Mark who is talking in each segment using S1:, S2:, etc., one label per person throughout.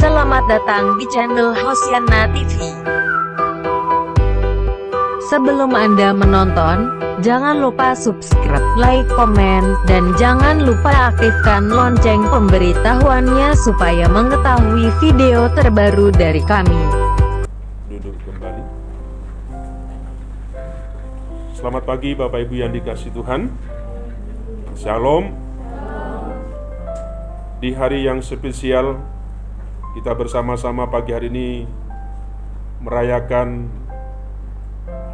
S1: Selamat datang di channel Hosiana TV. Sebelum Anda menonton, jangan lupa subscribe, like, komen, dan jangan lupa aktifkan lonceng pemberitahuannya supaya mengetahui video terbaru dari kami.
S2: Duduk kembali. Selamat pagi Bapak Ibu yang dikasihi Tuhan. Shalom. Di hari yang spesial, kita bersama-sama pagi hari ini merayakan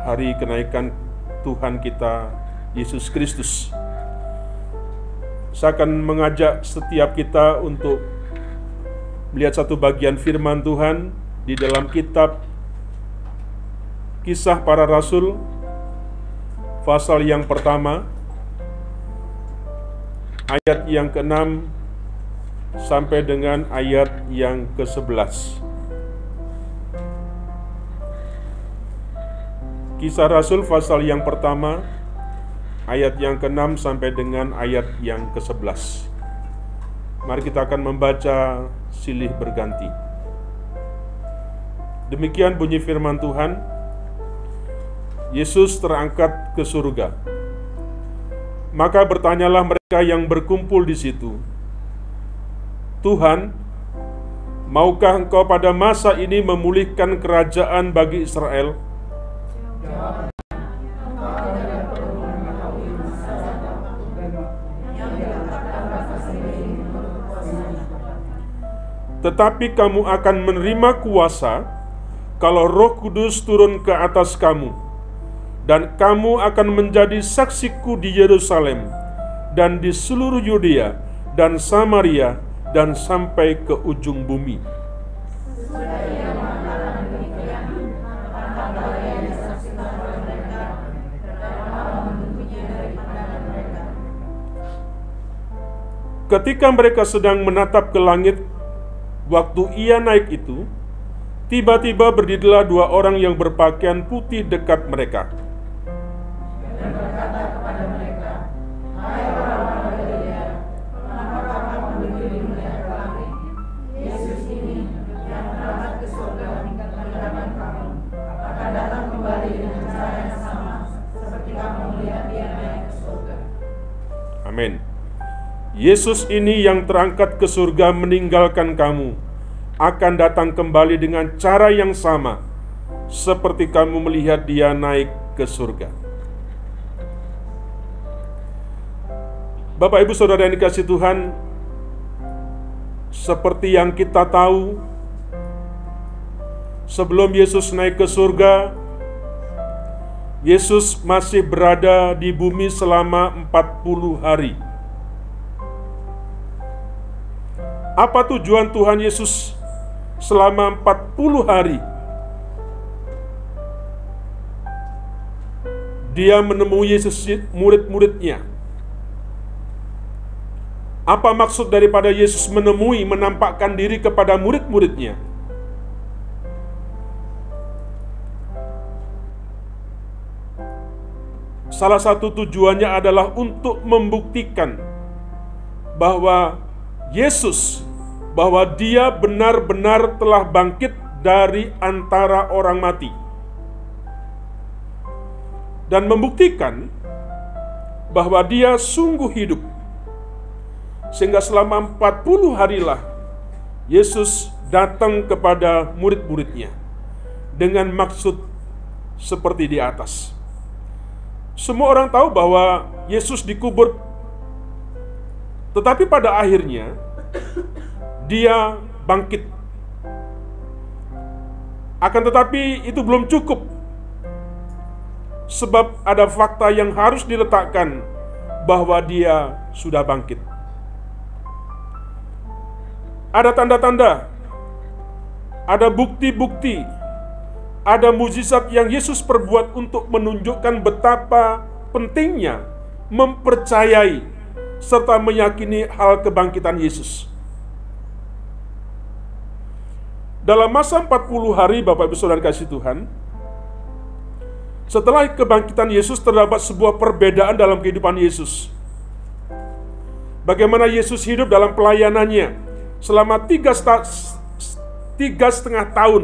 S2: hari kenaikan Tuhan kita, Yesus Kristus. Saya akan mengajak setiap kita untuk melihat satu bagian firman Tuhan di dalam kitab Kisah Para Rasul, pasal yang pertama, ayat yang ke-6 sampai dengan ayat yang ke-11. Kisah Rasul pasal yang pertama, ayat yang ke-6 sampai dengan ayat yang ke-11. Mari kita akan membaca silih berganti. Demikian bunyi firman Tuhan. Yesus terangkat ke surga. Maka bertanyalah mereka yang berkumpul di situ, "Tuhan, maukah Engkau pada masa ini memulihkan kerajaan bagi Israel?" Tetapi kamu akan menerima kuasa kalau Roh Kudus turun ke atas kamu, dan kamu akan menjadi saksiku di Yerusalem dan di seluruh Yudea dan Samaria dan sampai ke ujung bumi. Ketika mereka sedang menatap ke langit, waktu ia naik itu, tiba-tiba berdirilah dua orang yang berpakaian putih dekat mereka. Dan berkata kepada mereka, "Hai orang-orang Galilea, mengapakah kamu berdiri melihat ke langit? Yesus ini yang berangkat ke surga di hadapan kamu akan datang kembali dengan cara yang sama seperti kamu melihat dia naik ke surga." Amin. Yesus ini yang terangkat ke surga meninggalkan kamu akan datang kembali dengan cara yang sama seperti kamu melihat dia naik ke surga. Bapak Ibu Saudara yang dikasihi Tuhan, seperti yang kita tahu, sebelum Yesus naik ke surga, Yesus masih berada di bumi selama 40 hari. Apa tujuan Tuhan Yesus selama 40 hari? Dia menemui Yesus murid-muridnya. Apa maksud daripada Yesus menemui, menampakkan diri kepada murid-muridnya? Salah satu tujuannya adalah untuk membuktikan bahwa dia benar-benar telah bangkit dari antara orang mati, dan membuktikan bahwa dia sungguh hidup. Sehingga selama 40 harilah Yesus datang kepada murid-muridnya dengan maksud seperti di atas. Semua orang tahu bahwa Yesus dikubur, tetapi pada akhirnya dia bangkit. Akan tetapi itu belum cukup, sebab ada fakta yang harus diletakkan bahwa dia sudah bangkit. Ada tanda-tanda, ada bukti-bukti, ada mukjizat yang Yesus perbuat untuk menunjukkan betapa pentingnya mempercayai serta meyakini hal kebangkitan Yesus. Dalam masa 40 hari, Bapak Ibu Saudara kasih Tuhan, setelah kebangkitan Yesus terdapat sebuah perbedaan dalam kehidupan Yesus. Bagaimana Yesus hidup dalam pelayanannya selama 3,5 tahun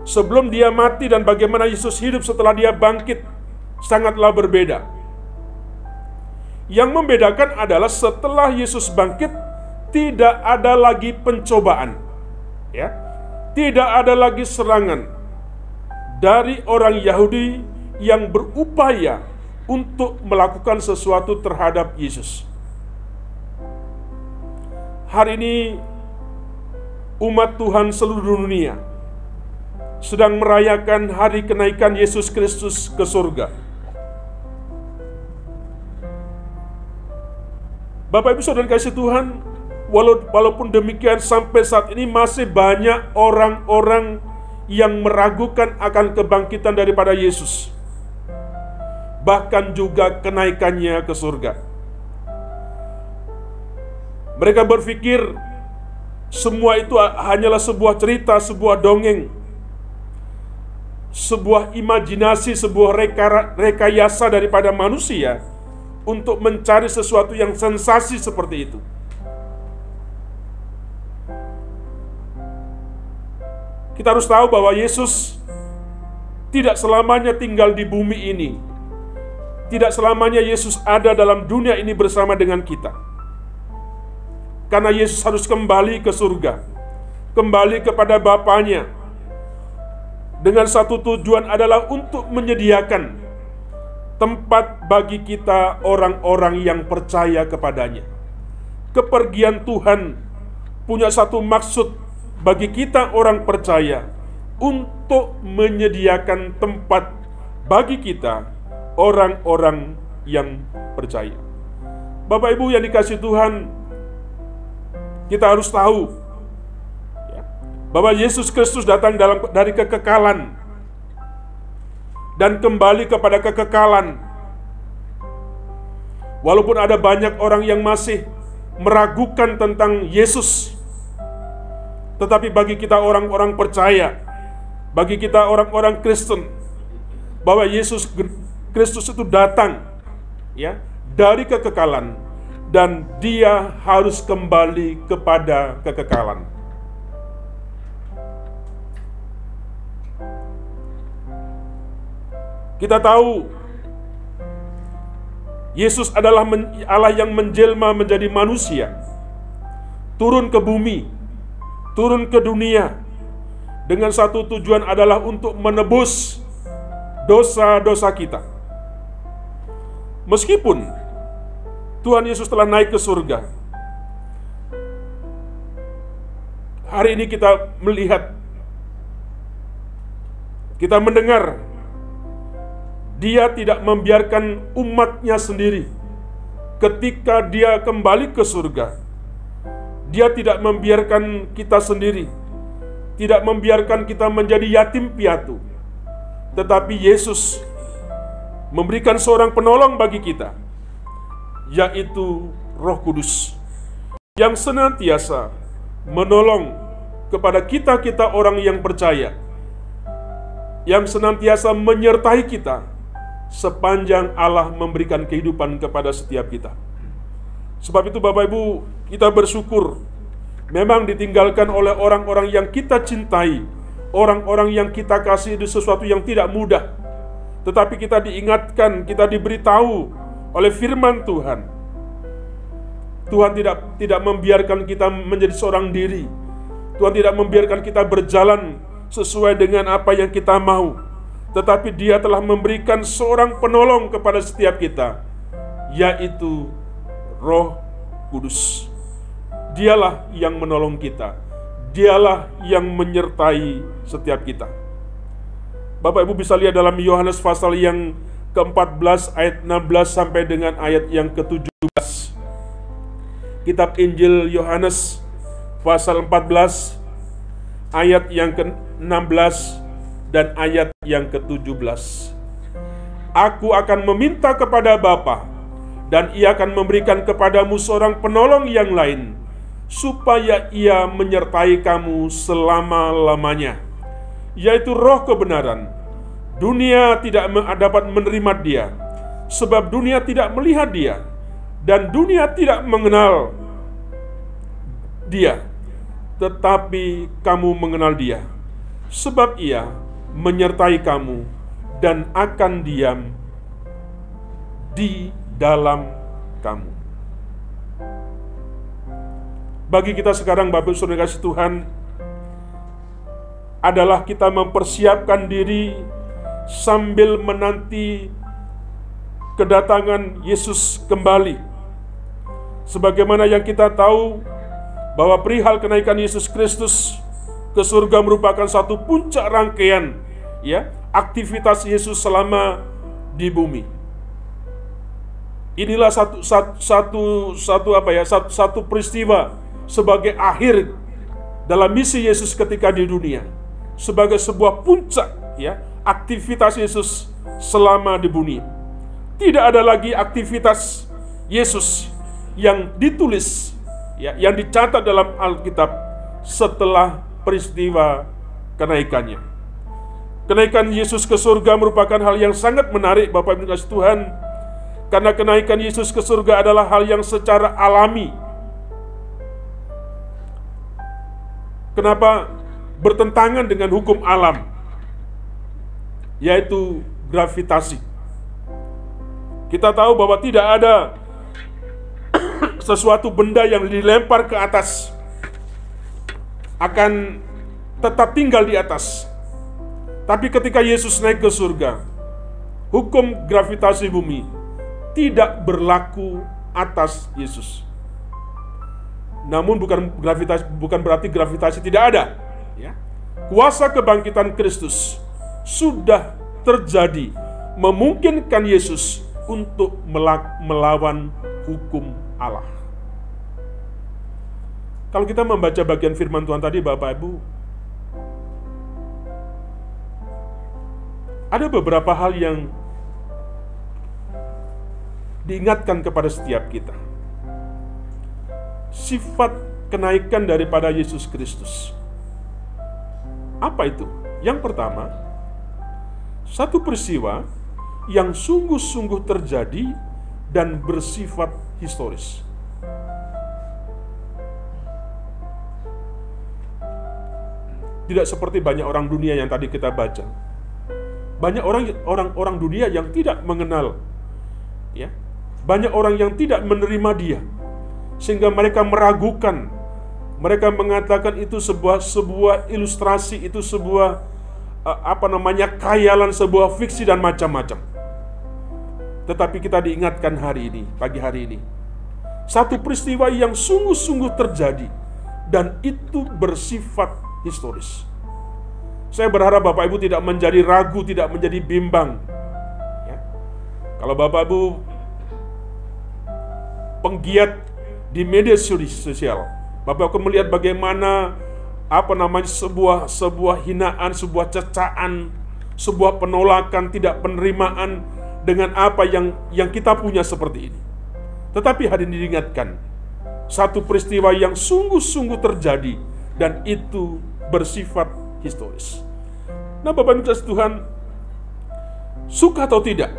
S2: sebelum dia mati dan bagaimana Yesus hidup setelah dia bangkit sangatlah berbeda. Yang membedakan adalah setelah Yesus bangkit tidak ada lagi pencobaan, ya, tidak ada lagi serangan dari orang Yahudi yang berupaya untuk melakukan sesuatu terhadap Yesus. Hari ini umat Tuhan seluruh dunia sedang merayakan hari kenaikan Yesus Kristus ke surga. Bapak Ibu Saudara kasih Tuhan, walaupun demikian sampai saat ini masih banyak orang-orang yang meragukan akan kebangkitan daripada Yesus, bahkan juga kenaikannya ke surga. Mereka berpikir semua itu hanyalah sebuah cerita, sebuah dongeng, sebuah imajinasi, sebuah rekayasa daripada manusia untuk mencari sesuatu yang sensasi seperti itu. Kita harus tahu bahwa Yesus tidak selamanya tinggal di bumi ini. Tidak selamanya Yesus ada dalam dunia ini bersama dengan kita. Karena Yesus harus kembali ke surga, kembali kepada Bapanya, dengan satu tujuan adalah untuk menyediakan tempat bagi kita orang-orang yang percaya kepadanya. Kepergian Tuhan punya satu maksud bagi kita orang percaya, untuk menyediakan tempat bagi kita orang-orang yang percaya. Bapak Ibu yang dikasihi Tuhan, kita harus tahu ya, bahwa Yesus Kristus datang dari kekekalan dan kembali kepada kekekalan. Walaupun ada banyak orang yang masih meragukan tentang Yesus, tetapi bagi kita orang-orang percaya, bagi kita orang-orang Kristen, bahwa Yesus Kristus itu datang ya dari kekekalan dan dia harus kembali kepada kekekalan. Kita tahu Yesus adalah Allah yang menjelma menjadi manusia, turun ke bumi, turun ke dunia dengan satu tujuan adalah untuk menebus dosa-dosa kita. Meskipun Tuhan Yesus telah naik ke surga, hari ini kita melihat, kita mendengar, dia tidak membiarkan umatnya sendiri ketika dia kembali ke surga. Dia tidak membiarkan kita sendiri, tidak membiarkan kita menjadi yatim piatu, tetapi Yesus memberikan seorang penolong bagi kita, yaitu Roh Kudus, yang senantiasa menolong kepada kita orang yang percaya, yang senantiasa menyertai kita sepanjang Allah memberikan kehidupan kepada setiap kita. Sebab itu Bapak Ibu, kita bersyukur memang ditinggalkan oleh orang-orang yang kita cintai, orang-orang yang kita kasih, itu sesuatu yang tidak mudah. Tetapi kita diingatkan, kita diberitahu oleh firman Tuhan. Tuhan tidak membiarkan kita menjadi seorang diri. Tuhan tidak membiarkan kita berjalan sesuai dengan apa yang kita mau. Tetapi dia telah memberikan seorang penolong kepada setiap kita, yaitu Roh Kudus. Dialah yang menolong kita. Dialah yang menyertai setiap kita. Bapak Ibu bisa lihat dalam Yohanes pasal yang ke-14 ayat 16 sampai dengan ayat yang ke-17. Kitab Injil Yohanes pasal 14 ayat yang ke-16 dan ayat yang ke-17. Aku akan meminta kepada Bapa, dan ia akan memberikan kepadamu seorang penolong yang lain, supaya ia menyertai kamu selama-lamanya, yaitu Roh kebenaran. Dunia tidak dapat menerima dia, sebab dunia tidak melihat dia, dan dunia tidak mengenal dia. tetapi kamu mengenal Dia, sebab Ia menyertai kamu dan akan diam di dalam kamu. Bagi kita sekarang, Bapak Ibu Saudara kasih Tuhan, adalah kita mempersiapkan diri sambil menanti kedatangan Yesus kembali. Sebagaimana yang kita tahu bahwa perihal kenaikan Yesus Kristus ke surga merupakan satu puncak rangkaian aktivitas Yesus selama di bumi. Inilah satu peristiwa sebagai akhir dalam misi Yesus ketika di dunia, sebagai sebuah puncak aktivitas Yesus selama di bumi. Tidak ada lagi aktivitas Yesus yang ditulis, yang dicatat dalam Alkitab setelah peristiwa kenaikannya. Kenaikan Yesus ke surga merupakan hal yang sangat menarik, Bapak Ibu kasih Tuhan, karena kenaikan Yesus ke surga adalah hal yang secara alami. Kenapa? Bertentangan dengan hukum alam, yaitu gravitasi. Kita tahu bahwa tidak ada sesuatu benda yang dilempar ke atas akan tetap tinggal di atas. Tapi ketika Yesus naik ke surga, hukum gravitasi bumi tidak berlaku atas Yesus. Namun bukan berarti gravitasi tidak ada. Kuasa kebangkitan Kristus sudah terjadi, memungkinkan Yesus untuk melawan hukum Allah. Kalau kita membaca bagian firman Tuhan tadi, Bapak Ibu, ada beberapa hal yang diingatkan kepada setiap kita. Sifat kenaikan daripada Yesus Kristus. Apa itu? Yang pertama, satu peristiwa yang sungguh-sungguh terjadi dan bersifat historis. Tidak seperti banyak orang dunia yang tadi kita baca. Banyak orang dunia yang tidak mengenal, banyak orang yang tidak menerima Dia, sehingga mereka meragukan. Mereka mengatakan itu sebuah ilustrasi, itu sebuah khayalan, sebuah fiksi dan macam-macam. Tetapi kita diingatkan hari ini, pagi hari ini, satu peristiwa yang sungguh-sungguh terjadi dan itu bersifat historis. Saya berharap Bapak Ibu tidak menjadi ragu, tidak menjadi bimbang. Kalau Bapak Ibu penggiat di media sosial, Bapak akan melihat bagaimana sebuah hinaan, sebuah cecaan, sebuah penolakan, tidak penerimaan dengan apa yang kita punya seperti ini. Tetapi hari ini diingatkan satu peristiwa yang sungguh-sungguh terjadi dan itu bersifat historis. Nah, Bapak Ibu Tuhan, suka atau tidak,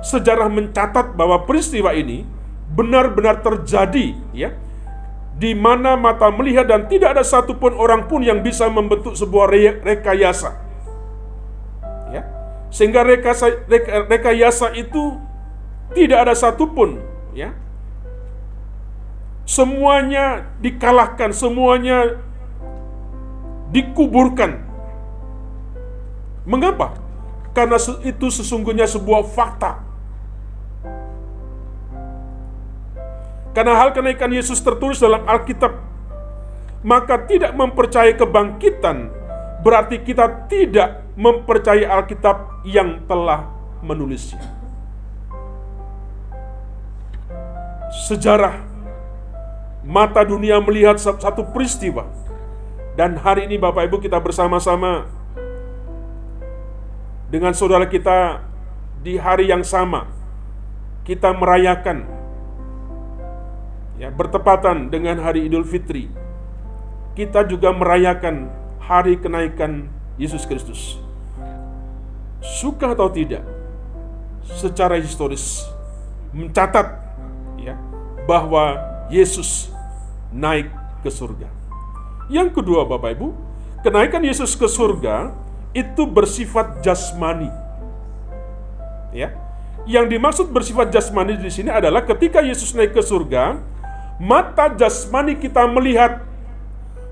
S2: sejarah mencatat bahwa peristiwa ini benar-benar terjadi, di mana mata melihat dan tidak ada satupun orang pun yang bisa membentuk sebuah rekayasa. Sehingga rekayasa itu tidak ada satupun, semuanya dikalahkan, semuanya dikuburkan. Mengapa? Karena itu sesungguhnya sebuah fakta. Karena hal kenaikan Yesus tertulis dalam Alkitab, maka tidak mempercayai kebangkitan berarti kita tidak mempercayai Alkitab yang telah menulisnya. Sejarah, mata dunia melihat satu peristiwa, dan hari ini Bapak Ibu kita bersama-sama dengan saudara kita di hari yang sama, kita merayakan, bertepatan dengan hari Idul Fitri, kita juga merayakan hari kenaikan Yesus Kristus. Suka atau tidak, secara historis mencatat bahwa Yesus naik ke surga. Yang kedua, Bapak Ibu, kenaikan Yesus ke surga itu bersifat jasmani. Ya. Yang dimaksud bersifat jasmani di sini adalah ketika Yesus naik ke surga, mata jasmani kita melihat,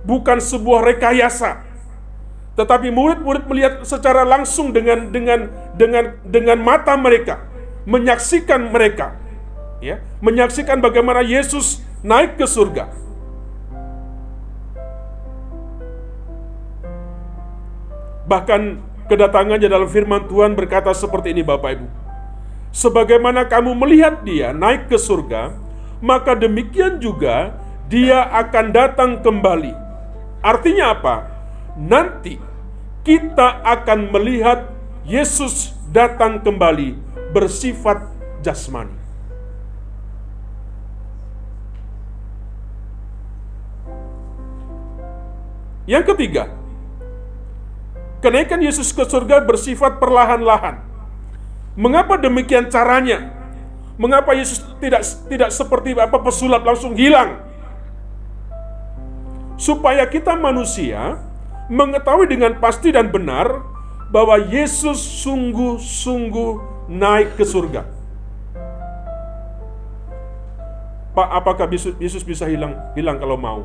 S2: bukan sebuah rekayasa, tetapi murid-murid melihat secara langsung dengan mata mereka, menyaksikan mereka, ya, menyaksikan bagaimana Yesus naik ke surga. Bahkan kedatangannya dalam firman Tuhan berkata seperti ini, Bapak Ibu. Sebagaimana kamu melihat dia naik ke surga, maka demikian juga dia akan datang kembali. Artinya apa? Nanti kita akan melihat Yesus datang kembali bersifat jasmani. Yang ketiga, kenaikan Yesus ke surga bersifat perlahan-lahan. Mengapa demikian caranya? Mengapa Yesus tidak seperti pesulap langsung hilang? Supaya kita manusia mengetahui dengan pasti dan benar bahwa Yesus sungguh-sungguh naik ke surga. Pak, apakah Yesus bisa hilang kalau mau?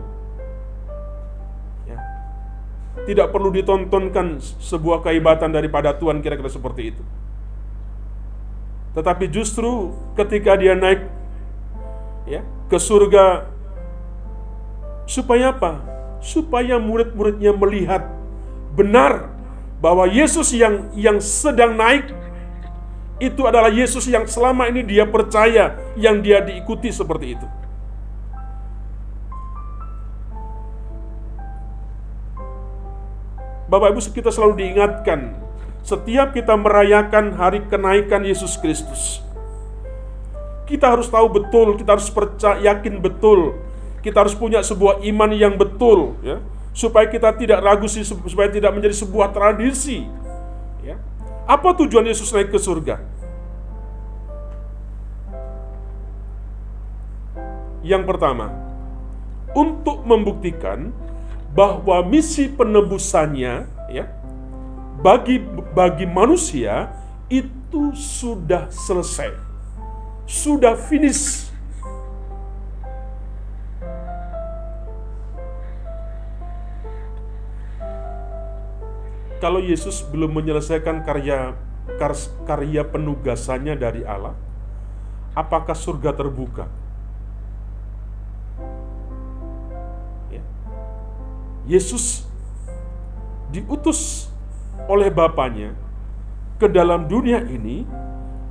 S2: Ya. Tidak perlu ditontonkan sebuah kehebatan daripada Tuhan, kira-kira seperti itu. Tetapi justru ketika dia naik, ya, ke surga, supaya apa? Supaya murid-muridnya melihat benar bahwa Yesus yang sedang naik itu adalah Yesus yang selama ini dia percaya, yang dia diikuti seperti itu. Bapak Ibu, kita selalu diingatkan setiap kita merayakan hari kenaikan Yesus Kristus, kita harus tahu betul, kita harus yakin betul, kita harus punya sebuah iman yang betul, ya, supaya kita tidak ragu, supaya tidak menjadi sebuah tradisi. Ya. Apa tujuan Yesus naik ke surga? Yang pertama, untuk membuktikan bahwa misi penebusannya, ya, bagi manusia itu sudah selesai, sudah finish. Kalau Yesus belum menyelesaikan karya penugasannya dari Allah, apakah surga terbuka? Ya. Yesus diutus oleh Bapanya ke dalam dunia ini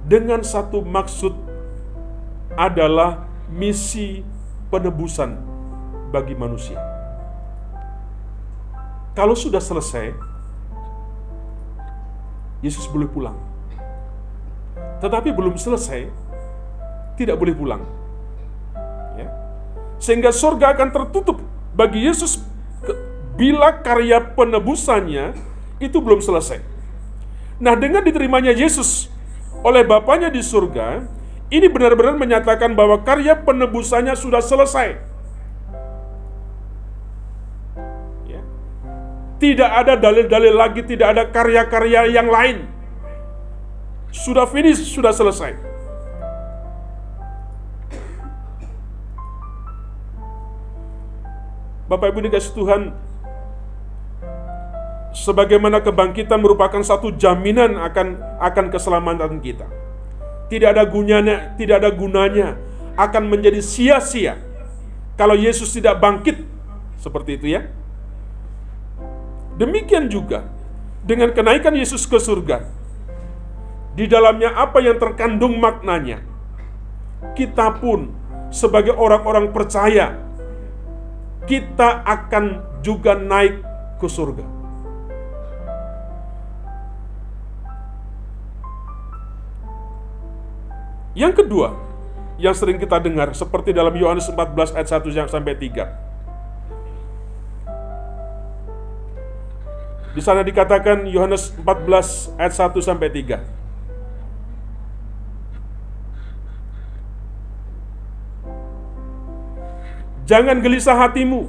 S2: dengan satu maksud, adalah misi penebusan bagi manusia. Kalau sudah selesai, Yesus boleh pulang. Tetapi belum selesai, tidak boleh pulang. Ya. Sehingga surga akan tertutup bagi Yesus bila karya penebusannya itu belum selesai. Nah, dengan diterimanya Yesus oleh Bapanya di surga, ini benar-benar menyatakan bahwa karya penebusannya sudah selesai. Ya. Tidak ada dalil-dalil lagi, tidak ada karya-karya yang lain. Sudah finish, sudah selesai. Bapak Ibu dikasih Tuhan, sebagaimana kebangkitan merupakan satu jaminan akan keselamatan kita. Tidak ada gunanya, akan menjadi sia-sia kalau Yesus tidak bangkit, seperti itu, ya. Demikian juga dengan kenaikan Yesus ke surga, di dalamnya apa yang terkandung maknanya. Kita pun sebagai orang-orang percaya, kita akan juga naik ke surga. Yang kedua, yang sering kita dengar seperti dalam Yohanes 14 ayat 1 sampai 3. Di sana dikatakan Yohanes 14 ayat 1 sampai 3. Jangan gelisah hatimu.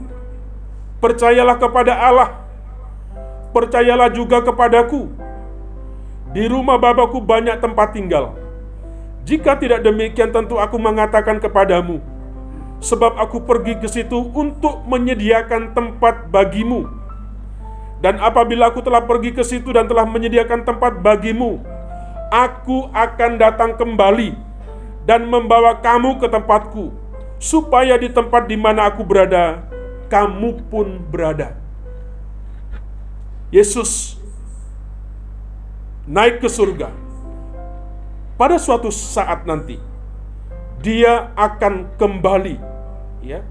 S2: Percayalah kepada Allah. Percayalah juga kepadaku. Di rumah Bapakku banyak tempat tinggal. Jika tidak demikian, tentu aku mengatakan kepadamu, sebab aku pergi ke situ untuk menyediakan tempat bagimu. Dan apabila aku telah pergi ke situ dan telah menyediakan tempat bagimu, aku akan datang kembali dan membawa kamu ke tempatku, supaya di tempat di mana aku berada, kamu pun berada. Yesus naik ke surga. Pada suatu saat nanti, Dia akan kembali. Ya.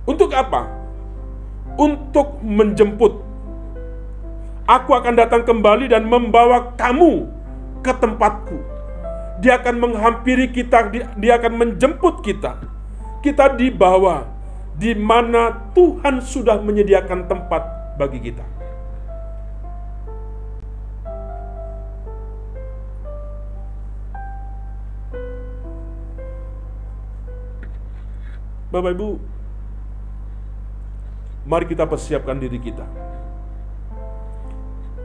S2: Untuk apa? Untuk menjemput. Aku akan datang kembali dan membawa kamu ke tempatku. Dia akan menghampiri kita, dia akan menjemput kita. Kita dibawa di mana Tuhan sudah menyediakan tempat bagi kita. Bapak Ibu, mari kita persiapkan diri kita.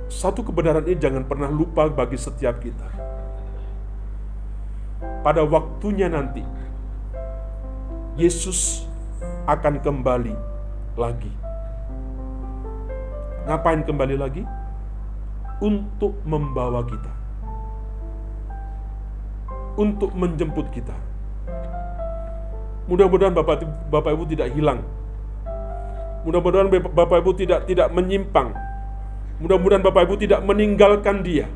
S2: Satu kebenaran ini jangan pernah lupa bagi setiap kita. Pada waktunya nanti, Yesus akan kembali lagi. Ngapain kembali lagi? Untuk membawa kita. Untuk menjemput kita. Mudah-mudahan Bapak Ibu tidak hilang. Mudah-mudahan Bapak Ibu tidak menyimpang. Mudah-mudahan Bapak Ibu tidak meninggalkan Dia.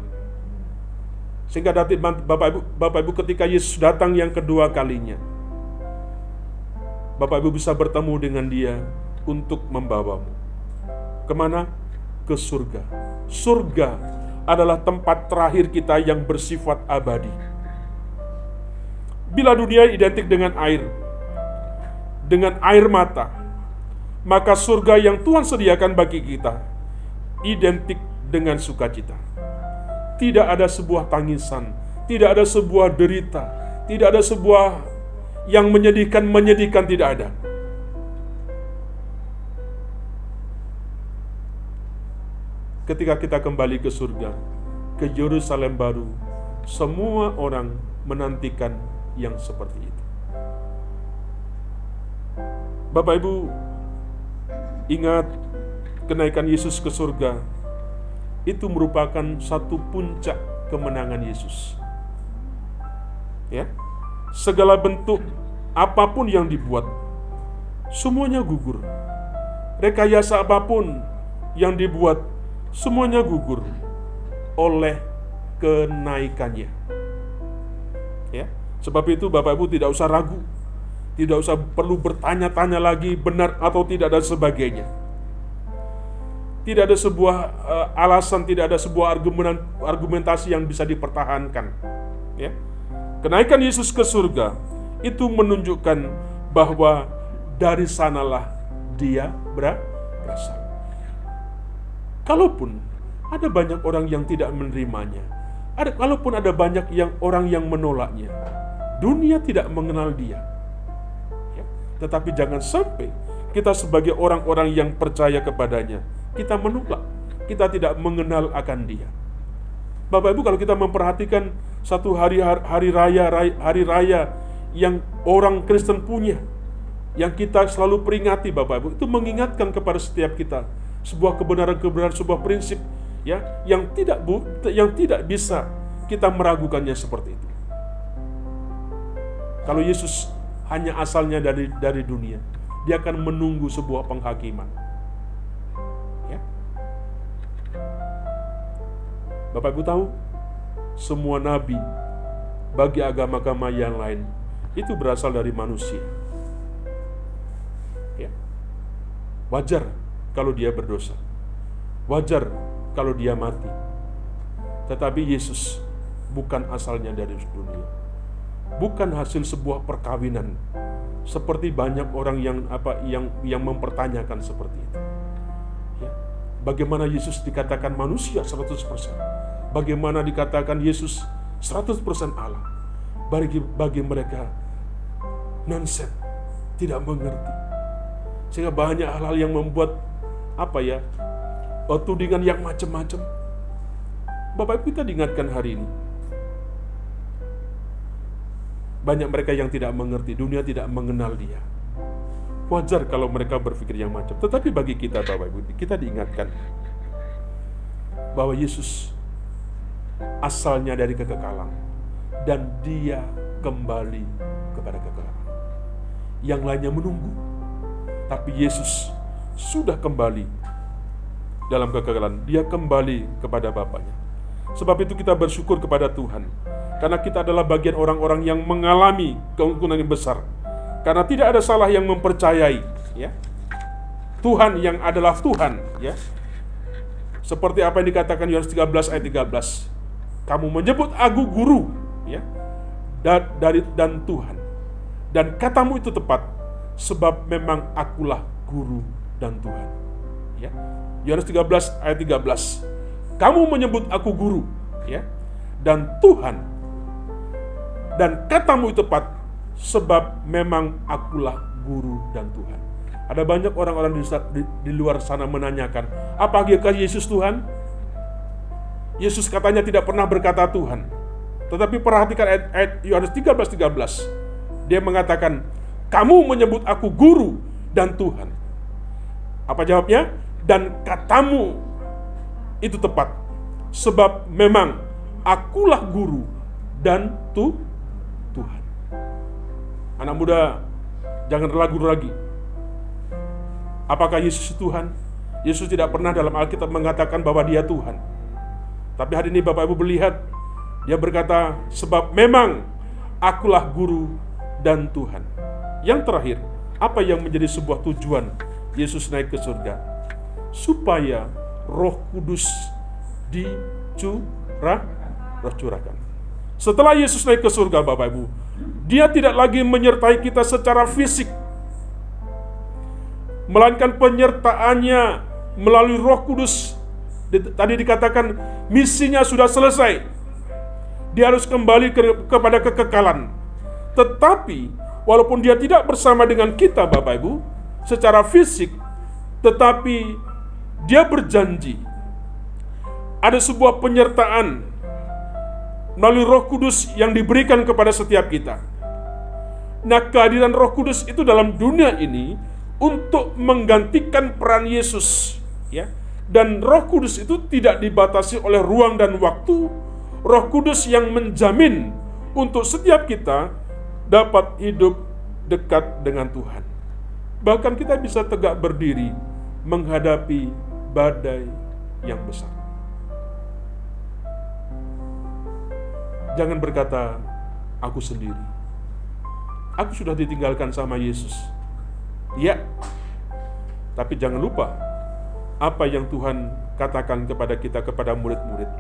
S2: Sehingga nanti Bapak Ibu ketika Yesus datang yang kedua kalinya, Bapak Ibu bisa bertemu dengan Dia untuk membawamu. Kemana? Ke surga. Surga adalah tempat terakhir kita yang bersifat abadi. Bila dunia identik dengan air mata, maka surga yang Tuhan sediakan bagi kita identik dengan sukacita. Tidak ada sebuah tangisan, tidak ada sebuah derita, tidak ada sebuah yang menyedihkan, tidak ada. Ketika kita kembali ke surga, ke Yerusalem baru, semua orang menantikan yang seperti itu. Bapak Ibu, ingat, kenaikan Yesus ke surga itu merupakan satu puncak kemenangan Yesus. Ya, segala bentuk apapun yang dibuat, semuanya gugur. Rekayasa apapun yang dibuat, semuanya gugur oleh kenaikannya. Ya, sebab itu Bapak Ibu tidak usah ragu, tidak usah perlu bertanya-tanya lagi benar atau tidak dan sebagainya. Tidak ada sebuah alasan, tidak ada sebuah argumentasi yang bisa dipertahankan. Ya. Kenaikan Yesus ke surga itu menunjukkan bahwa dari sanalah Dia berasal. Kalaupun ada banyak orang yang tidak menerimanya, kalaupun ada banyak orang yang menolaknya, dunia tidak mengenal Dia. Ya. Tetapi jangan sampai kita sebagai orang-orang yang percaya kepadanya, kita menolak, kita tidak mengenal akan Dia. Bapak Ibu, kalau kita memperhatikan satu hari raya yang orang Kristen punya, yang kita selalu peringati, Bapak Ibu, itu mengingatkan kepada setiap kita sebuah kebenaran, sebuah prinsip, ya, yang tidak bisa kita meragukannya seperti itu. Kalau Yesus hanya asalnya dari dunia, Dia akan menunggu sebuah penghakiman. Ya. Bapak Ibu tahu, semua nabi bagi agama-agama yang lain itu berasal dari manusia. Ya. Wajar kalau dia berdosa. Wajar kalau dia mati. Tetapi Yesus bukan asalnya dari dunia. Bukan hasil sebuah perkawinan. Seperti banyak orang yang mempertanyakan seperti itu. Ya. Bagaimana Yesus dikatakan manusia 100%? Bagaimana dikatakan Yesus 100% Allah? Bagi mereka nonsen, tidak mengerti. Sehingga banyak hal-hal yang membuat tudingan yang macam-macam. Bapak Ibu, kita diingatkan hari ini, banyak mereka yang tidak mengerti, dunia tidak mengenal Dia. Wajar kalau mereka berpikir yang macam. Tetapi bagi kita Bapak Ibu, kita diingatkan bahwa Yesus asalnya dari kekekalan dan Dia kembali kepada kekekalan. Yang lainnya menunggu, tapi Yesus sudah kembali dalam kekekalan. Dia kembali kepada Bapaknya. Sebab itu kita bersyukur kepada Tuhan, karena kita adalah bagian orang-orang yang mengalami keuntungan yang besar. Karena tidak ada salah yang mempercayai, ya, Tuhan yang adalah Tuhan, ya. Seperti apa yang dikatakan Yohanes 13 ayat 13. Kamu menyebut aku guru, ya, dan Tuhan. Dan katamu itu tepat, sebab memang akulah guru dan Tuhan. Ya. Yohanes 13 ayat 13. Kamu menyebut aku guru, ya, dan Tuhan. Dan katamu itu tepat, sebab memang akulah guru dan Tuhan. Ada banyak orang-orang di luar sana menanyakan, apakah Yesus Tuhan? Yesus katanya tidak pernah berkata Tuhan. Tetapi perhatikan ayat Yohanes 13:13. Dia mengatakan, kamu menyebut aku guru dan Tuhan. Apa jawabnya? Dan katamu itu tepat, sebab memang akulah guru dan Tuhan. Anak muda, jangan ragu lagi. Apakah Yesus Tuhan? Yesus tidak pernah dalam Alkitab mengatakan bahwa Dia Tuhan. Tapi hari ini Bapak Ibu melihat, Dia berkata, sebab memang akulah guru dan Tuhan. Yang terakhir, apa yang menjadi sebuah tujuan Yesus naik ke surga? Supaya Roh Kudus dicurahkan. Setelah Yesus naik ke surga Bapak Ibu, Dia tidak lagi menyertai kita secara fisik, melainkan penyertaannya melalui Roh Kudus. Tadi dikatakan misinya sudah selesai. Dia harus kembali kepada kekekalan. Tetapi walaupun Dia tidak bersama dengan kita Bapak Ibu secara fisik, tetapi Dia berjanji ada sebuah penyertaan melalui Roh Kudus yang diberikan kepada setiap kita. Nah, kehadiran Roh Kudus itu dalam dunia ini untuk menggantikan peran Yesus, ya. Dan Roh Kudus itu tidak dibatasi oleh ruang dan waktu. Roh Kudus yang menjamin untuk setiap kita dapat hidup dekat dengan Tuhan. Bahkan kita bisa tegak berdiri menghadapi badai yang besar. Jangan berkata, aku sendiri. Aku sudah ditinggalkan sama Yesus. Ya, tapi jangan lupa apa yang Tuhan katakan kepada kita, kepada murid-murid.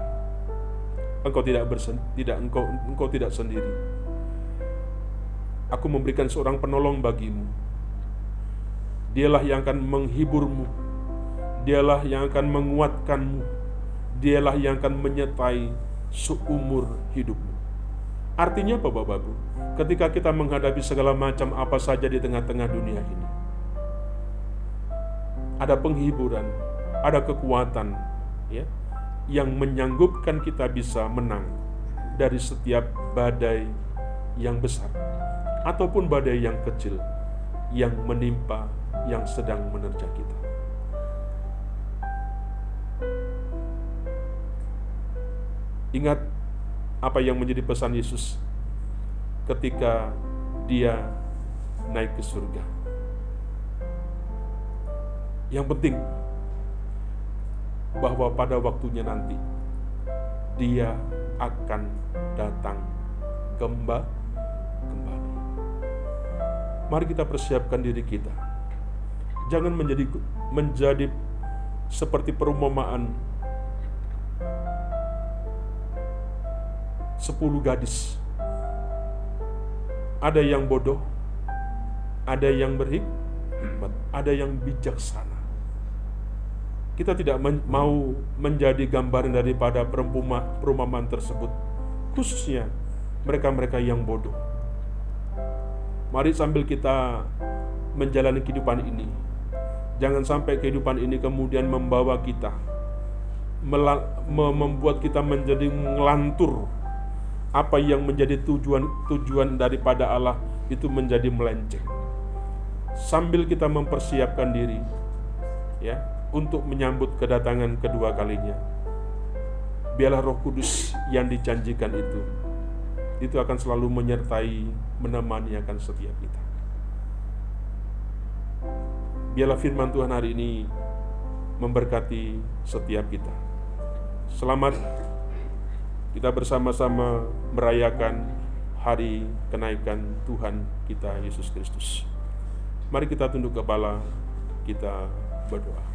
S2: Engkau tidak sendiri. Aku memberikan seorang penolong bagimu. Dialah yang akan menghiburmu. Dialah yang akan menguatkanmu. Dialah yang akan menyertai seumur hidupmu. Artinya apa Bapak Ibu? Ketika kita menghadapi segala macam apa saja di tengah-tengah dunia ini, ada penghiburan, ada kekuatan, ya, yang menyanggupkan kita bisa menang dari setiap badai yang besar ataupun badai yang kecil yang menimpa, yang sedang menerjang kita. Ingat apa yang menjadi pesan Yesus ketika Dia naik ke surga. Yang penting bahwa pada waktunya nanti Dia akan datang kembali. Mari kita persiapkan diri kita. Jangan menjadi seperti perumpamaan 10 gadis. Ada yang bodoh, ada yang berhikmat, ada yang bijaksana. Kita tidak mau menjadi gambaran daripada perumpamaan tersebut, khususnya mereka-mereka yang bodoh. Mari sambil kita menjalani kehidupan ini, Jangan sampai kehidupan ini kemudian membawa kita, membuat kita menjadi ngelantur. Apa yang menjadi tujuan daripada Allah itu menjadi melenceng. Sambil kita mempersiapkan diri, ya, untuk menyambut kedatangan kedua kalinya, biarlah Roh Kudus yang dijanjikan itu akan selalu menyertai, menemani akan setiap kita. Biarlah firman Tuhan hari ini memberkati setiap kita. Selamat kita bersama-sama merayakan hari kenaikan Tuhan kita Yesus Kristus. Mari kita tunduk kepala, kita berdoa.